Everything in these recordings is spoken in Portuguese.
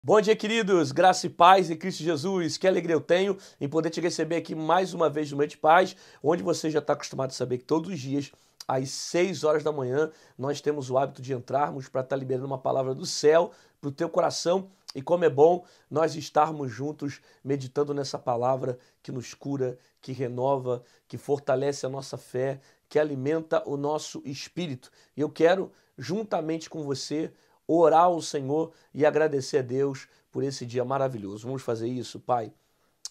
Bom dia, queridos, graça e paz em Cristo Jesus. Que alegria eu tenho em poder te receber aqui mais uma vez no Momento de Paz, onde você já está acostumado a saber que todos os dias, às 6 horas da manhã, nós temos o hábito de entrarmos para estar liberando uma palavra do céu para o teu coração. E como é bom nós estarmos juntos meditando nessa palavra que nos cura, que renova, que fortalece a nossa fé, que alimenta o nosso espírito. E eu quero, juntamente com você, orar ao Senhor e agradecer a Deus por esse dia maravilhoso. Vamos fazer isso, Pai.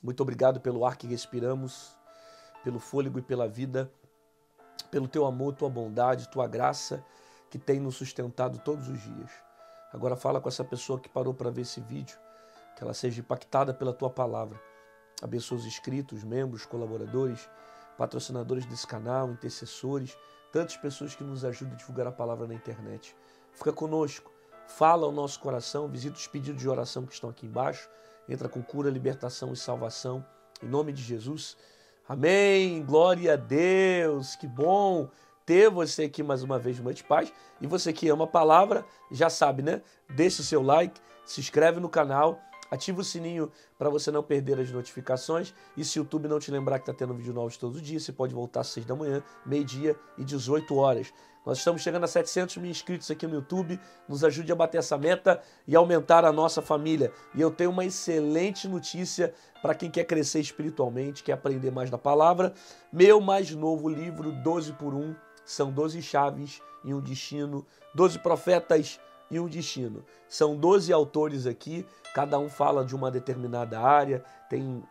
Muito obrigado pelo ar que respiramos, pelo fôlego e pela vida, pelo teu amor, tua bondade, tua graça que tem nos sustentado todos os dias. Agora fala com essa pessoa que parou para ver esse vídeo, que ela seja impactada pela tua palavra. Abençoa os inscritos, membros, colaboradores, patrocinadores desse canal, intercessores, tantas pessoas que nos ajudam a divulgar a palavra na internet. Fica conosco. Fala ao nosso coração, visita os pedidos de oração que estão aqui embaixo. Entra com cura, libertação e salvação. Em nome de Jesus. Amém. Glória a Deus. Que bom ter você aqui mais uma vez no Momento de Paz. E você que ama a palavra, já sabe, né? Deixa o seu like, se inscreve no canal, ativa o sininho para você não perder as notificações. E se o YouTube não te lembrar que está tendo vídeo novos todos os dias, você pode voltar às 6 da manhã, meio-dia e 18 horas. Nós estamos chegando a 700 mil inscritos aqui no YouTube. Nos ajude a bater essa meta e aumentar a nossa família. E eu tenho uma excelente notícia para quem quer crescer espiritualmente, quer aprender mais da palavra. Meu mais novo livro, 12 por 1, são 12 chaves e um destino, 12 profetas e um destino. São 12 autores aqui, cada um fala de uma determinada área, tem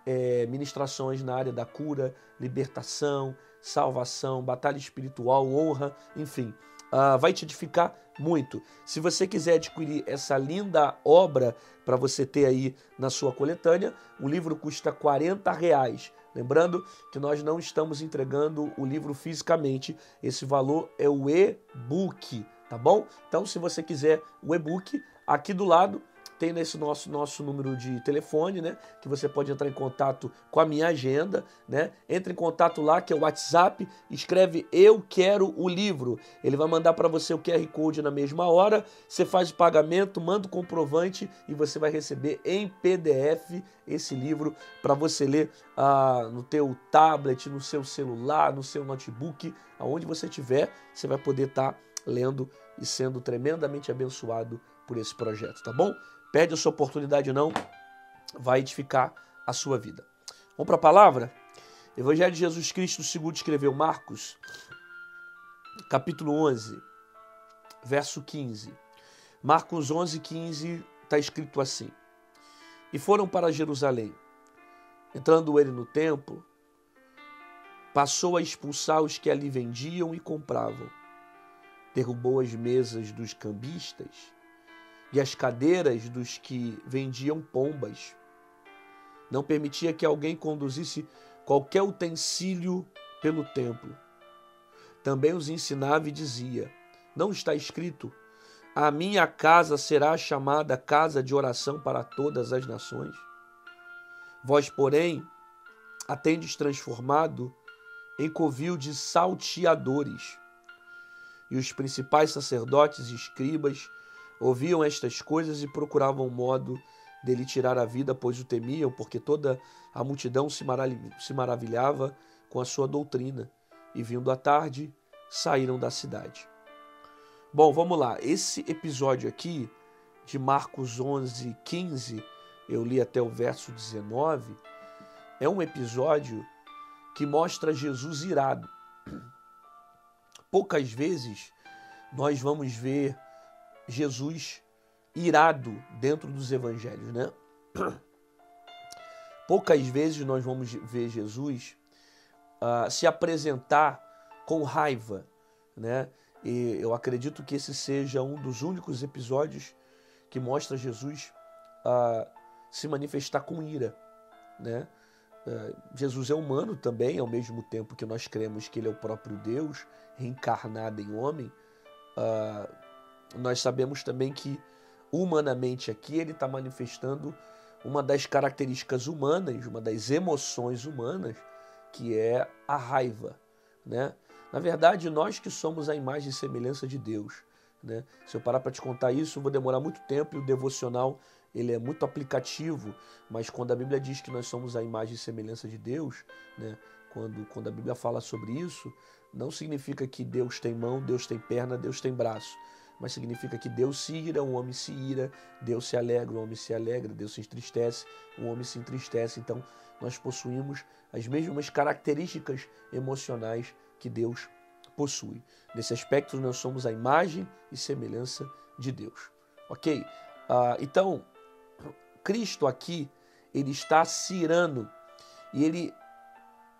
ministrações na área da cura, libertação, salvação, batalha espiritual, honra, enfim. Vai te edificar muito. Se você quiser adquirir essa linda obra para você ter aí na sua coletânea, o livro custa R$40. Lembrando que nós não estamos entregando o livro fisicamente, esse valor é o e-book, tá bom? Então, se você quiser o e-book, aqui do lado tem nesse nosso número de telefone, né? Que você pode entrar em contato com a minha agenda, né? Entre em contato lá, que é o WhatsApp, escreve "Eu quero o livro". Ele vai mandar para você o QR Code na mesma hora, você faz o pagamento, manda o comprovante e você vai receber em PDF esse livro para você ler no teu tablet, no seu celular, no seu notebook, aonde você estiver, você vai poder estar lendo e sendo tremendamente abençoado por esse projeto, tá bom? Perde a sua oportunidade não, vai edificar a sua vida. Vamos para a palavra? Evangelho de Jesus Cristo, segundo escreveu Marcos, capítulo 11, verso 15. Marcos 11, 15, está escrito assim: E foram para Jerusalém. Entrando ele no templo, passou a expulsar os que ali vendiam e compravam. Derrubou as mesas dos cambistas e as cadeiras dos que vendiam pombas. Não permitia que alguém conduzisse qualquer utensílio pelo templo. Também os ensinava e dizia: Não está escrito: A minha casa será chamada casa de oração para todas as nações? Vós, porém, a tendes transformado em covil de salteadores. E os principais sacerdotes e escribas ouviam estas coisas e procuravam modo dele tirar a vida, pois o temiam, porque toda a multidão se maravilhava com a sua doutrina. E vindo à tarde, saíram da cidade. Bom, vamos lá. Esse episódio aqui, de Marcos 11, 15, eu li até o verso 19, é um episódio que mostra Jesus irado. Poucas vezes nós vamos ver Jesus irado dentro dos evangelhos, né? Poucas vezes nós vamos ver Jesus se apresentar com raiva, né? E eu acredito que esse seja um dos únicos episódios que mostra Jesus se manifestar com ira, né? Jesus é humano também, ao mesmo tempo que nós cremos que ele é o próprio Deus, reencarnado em homem. Nós sabemos também que, humanamente aqui, ele está manifestando uma das características humanas, uma das emoções humanas, que é a raiva, né? Na verdade, nós que somos a imagem e semelhança de Deus, né? Se eu parar para te contar isso, eu vou demorar muito tempo e o devocional ele é muito aplicativo, mas quando a Bíblia diz que nós somos a imagem e semelhança de Deus, né, quando a Bíblia fala sobre isso, não significa que Deus tem mão, Deus tem perna, Deus tem braço, mas significa que Deus se ira, o homem se ira, Deus se alegra, o homem se alegra, Deus se entristece, o homem se entristece. Então, nós possuímos as mesmas características emocionais que Deus possui. Nesse aspecto, nós somos a imagem e semelhança de Deus. Ok? Então, Cristo aqui, ele está se irando e ele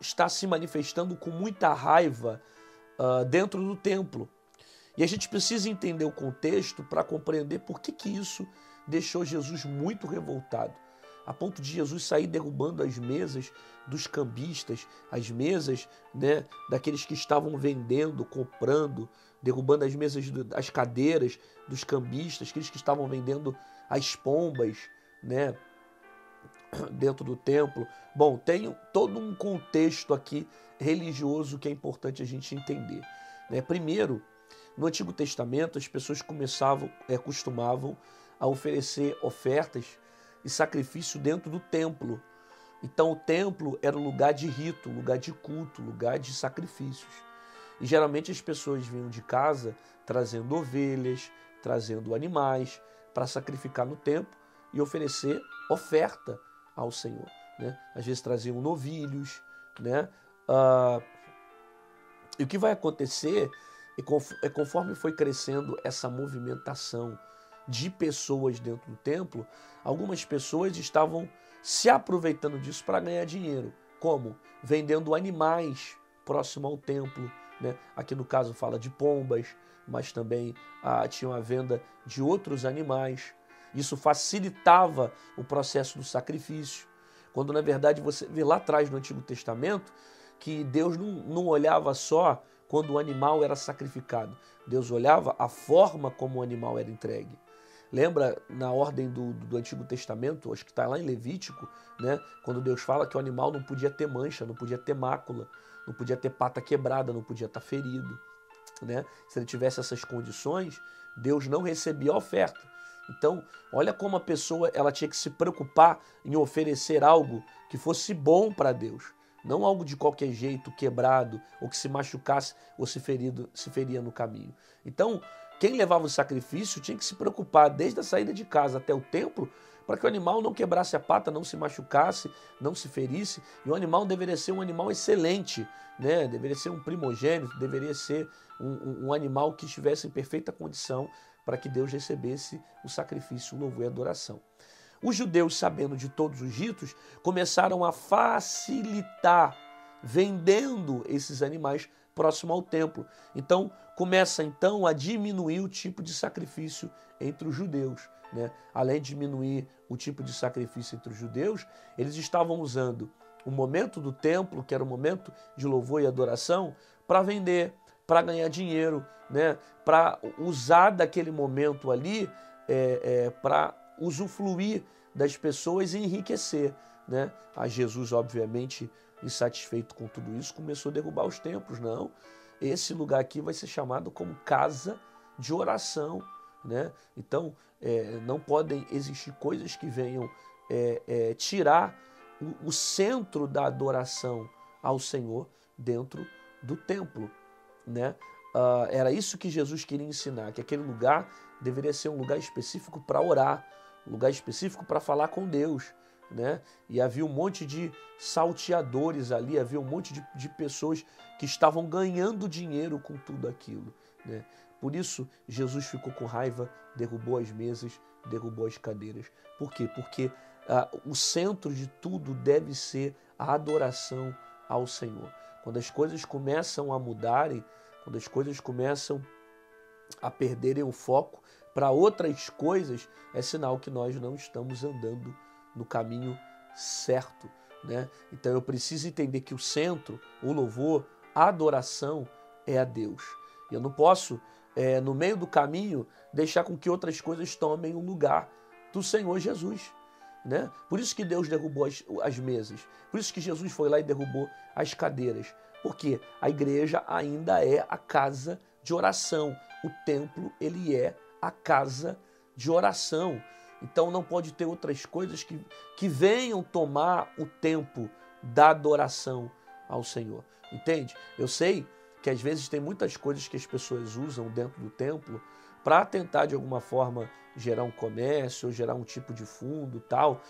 está se manifestando com muita raiva dentro do templo. E a gente precisa entender o contexto para compreender por que isso deixou Jesus muito revoltado, a ponto de Jesus sair derrubando as mesas dos cambistas, as mesas, né, daqueles que estavam vendendo, comprando, derrubando as mesas, as cadeiras dos cambistas, aqueles que estavam vendendo as pombas, né, dentro do templo. Bom, tem todo um contexto aqui religioso que é importante a gente entender, né? Primeiro, no Antigo Testamento, as pessoas costumavam a oferecer ofertas e sacrifício dentro do templo. Então, o templo era um lugar de rito, lugar de culto, lugar de sacrifícios. E geralmente as pessoas vinham de casa trazendo ovelhas, trazendo animais para sacrificar no templo e oferecer oferta ao Senhor, né? Às vezes traziam novilhos, né? E o que vai acontecer é conforme foi crescendo essa movimentação de pessoas dentro do templo, algumas pessoas estavam se aproveitando disso para ganhar dinheiro. Como? Vendendo animais próximo ao templo, né? Aqui no caso fala de pombas, mas também tinha a venda de outros animais. Isso facilitava o processo do sacrifício. Quando na verdade você vê lá atrás no Antigo Testamento que Deus não olhava só quando o animal era sacrificado. Deus olhava a forma como o animal era entregue. Lembra na ordem do Antigo Testamento, acho que está lá em Levítico, né? Quando Deus fala que o animal não podia ter mancha, não podia ter mácula, não podia ter pata quebrada, não podia estar ferido, né? Se ele tivesse essas condições, Deus não recebia a oferta. Então, olha como a pessoa ela tinha que se preocupar em oferecer algo que fosse bom para Deus. Não algo de qualquer jeito, quebrado, ou que se machucasse ou se feria no caminho. Então, quem levava o sacrifício tinha que se preocupar desde a saída de casa até o templo para que o animal não quebrasse a pata, não se machucasse, não se ferisse. E o animal deveria ser um animal excelente, né? Deveria ser um primogênito, deveria ser um animal que estivesse em perfeita condição para que Deus recebesse o sacrifício, o louvor e a adoração. Os judeus, sabendo de todos os ritos, começaram a facilitar vendendo esses animais próximo ao templo. Então, começa a diminuir o tipo de sacrifício entre os judeus, né? Além de diminuir o tipo de sacrifício entre os judeus, eles estavam usando o momento do templo, que era o momento de louvor e adoração, para vender, para ganhar dinheiro, né? Para usar daquele momento ali para usufruir das pessoas e enriquecer, né? A Jesus, obviamente, insatisfeito com tudo isso, começou a derrubar os templos. Não, esse lugar aqui vai ser chamado como casa de oração, né? Então, não podem existir coisas que venham tirar o centro da adoração ao Senhor dentro do templo, né? Era isso que Jesus queria ensinar, que aquele lugar deveria ser um lugar específico para orar, um lugar específico para falar com Deus, né? E havia um monte de salteadores ali, havia um monte de pessoas que estavam ganhando dinheiro com tudo aquilo, né? Por isso, Jesus ficou com raiva, derrubou as mesas, derrubou as cadeiras. Por quê? Porque o centro de tudo deve ser a adoração ao Senhor. Quando as coisas começam a mudarem, quando as coisas começam a perderem o foco para outras coisas, é sinal que nós não estamos andando no caminho certo, né? Então eu preciso entender que o centro, o louvor, a adoração é a Deus. Eu não posso, no meio do caminho, deixar com que outras coisas tomem o lugar do Senhor Jesus, né? Por isso que Deus derrubou as mesas, por isso que Jesus foi lá e derrubou as cadeiras, porque a igreja ainda é a casa de oração, o templo ele é a casa de oração. Então não pode ter outras coisas que venham tomar o tempo da adoração ao Senhor. Entende? Eu sei que às vezes tem muitas coisas que as pessoas usam dentro do templo para tentar de alguma forma gerar um comércio ou gerar um tipo de fundo tal.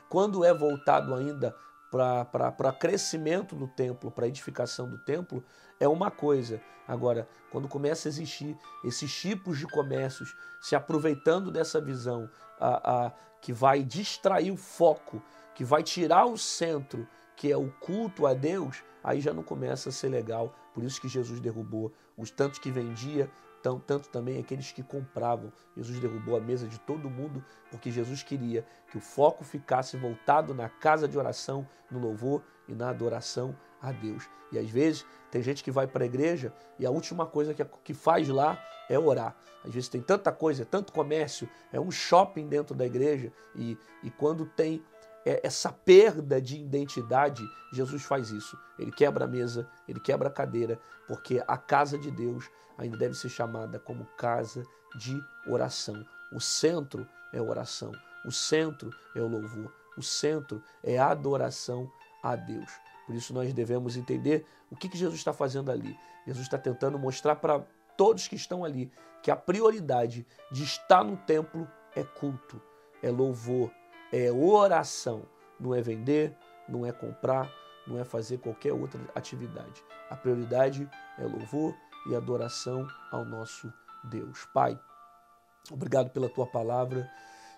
Quando é voltado ainda para crescimento do templo, para edificação do templo, é uma coisa. Agora, quando começa a existir esses tipos de comércios se aproveitando dessa visão que vai distrair o foco, que vai tirar o centro, que é o culto a Deus, aí já não começa a ser legal. Por isso que Jesus derrubou os tantos que vendia, tanto também aqueles que compravam. Jesus derrubou a mesa de todo mundo, porque Jesus queria que o foco ficasse voltado na casa de oração, no louvor e na adoração a Deus. E às vezes tem gente que vai para a igreja e a última coisa que faz lá é orar. Às vezes tem tanta coisa, tanto comércio, é um shopping dentro da igreja e quando tem essa perda de identidade, Jesus faz isso. Ele quebra a mesa, ele quebra a cadeira, porque a casa de Deus ainda deve ser chamada como casa de oração. O centro é a oração, o centro é o louvor, o centro é a adoração a Deus. Por isso nós devemos entender o que Jesus está fazendo ali. Jesus está tentando mostrar para todos que estão ali que a prioridade de estar no templo é culto, é louvor, é oração. Não é vender, não é comprar, não é fazer qualquer outra atividade. A prioridade é louvor e adoração ao nosso Deus. Pai, obrigado pela tua palavra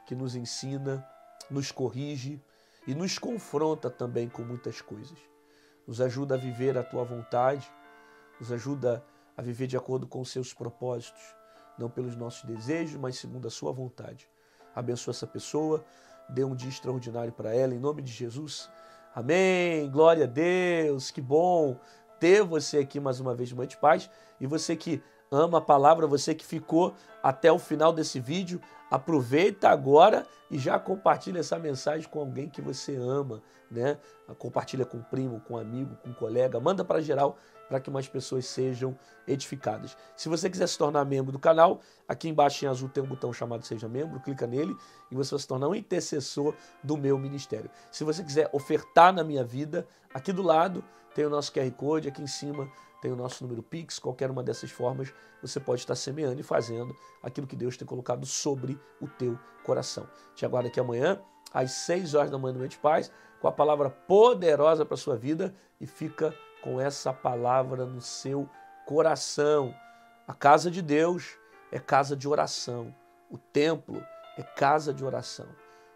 que nos ensina, nos corrige e nos confronta também com muitas coisas. Nos ajuda a viver a tua vontade, nos ajuda a viver de acordo com os seus propósitos, não pelos nossos desejos, mas segundo a sua vontade. Abençoa essa pessoa, dê um dia extraordinário para ela, em nome de Jesus. Amém, glória a Deus, que bom ter você aqui mais uma vez no Noite de Paz. E você que ama a palavra, você que ficou até o final desse vídeo, aproveita agora e já compartilha essa mensagem com alguém que você ama, né? Compartilha com um primo, com um amigo, com um colega, manda para geral para que mais pessoas sejam edificadas. Se você quiser se tornar membro do canal, aqui embaixo em azul tem um botão chamado Seja Membro, clica nele e você vai se tornar um intercessor do meu ministério. Se você quiser ofertar na minha vida, aqui do lado tem o nosso QR Code, aqui em cima tem o nosso número Pix, qualquer uma dessas formas você pode estar semeando e fazendo aquilo que Deus tem colocado sobre o teu coração. Te aguardo aqui amanhã, às 6 horas da manhã no Noite de Paz, com a palavra poderosa para a sua vida e fica com essa palavra no seu coração. A casa de Deus é casa de oração. O templo é casa de oração.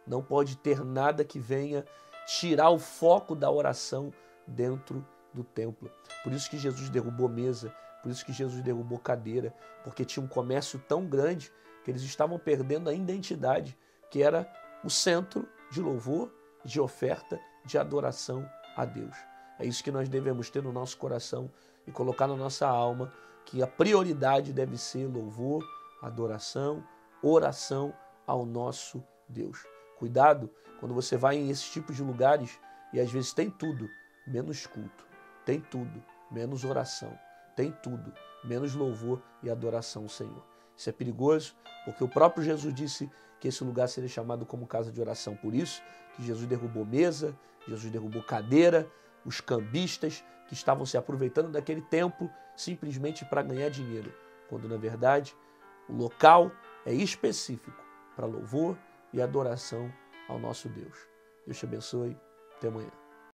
Não pode ter nada que venha tirar o foco da oração dentro do templo. Por isso que Jesus derrubou mesa, por isso que Jesus derrubou cadeira, porque tinha um comércio tão grande que eles estavam perdendo a identidade, que era o centro de louvor, de oferta, de adoração a Deus. É isso que nós devemos ter no nosso coração e colocar na nossa alma, que a prioridade deve ser louvor, adoração, oração ao nosso Deus. Cuidado quando você vai em esses tipos de lugares e às vezes tem tudo, menos culto. Tem tudo, menos oração. Tem tudo, menos louvor e adoração ao Senhor. Isso é perigoso, porque o próprio Jesus disse que esse lugar seria chamado como casa de oração. Por isso que Jesus derrubou mesa, Jesus derrubou cadeira, os cambistas que estavam se aproveitando daquele templo simplesmente para ganhar dinheiro, quando na verdade o local é específico para louvor e adoração ao nosso Deus. Deus te abençoe. Até amanhã.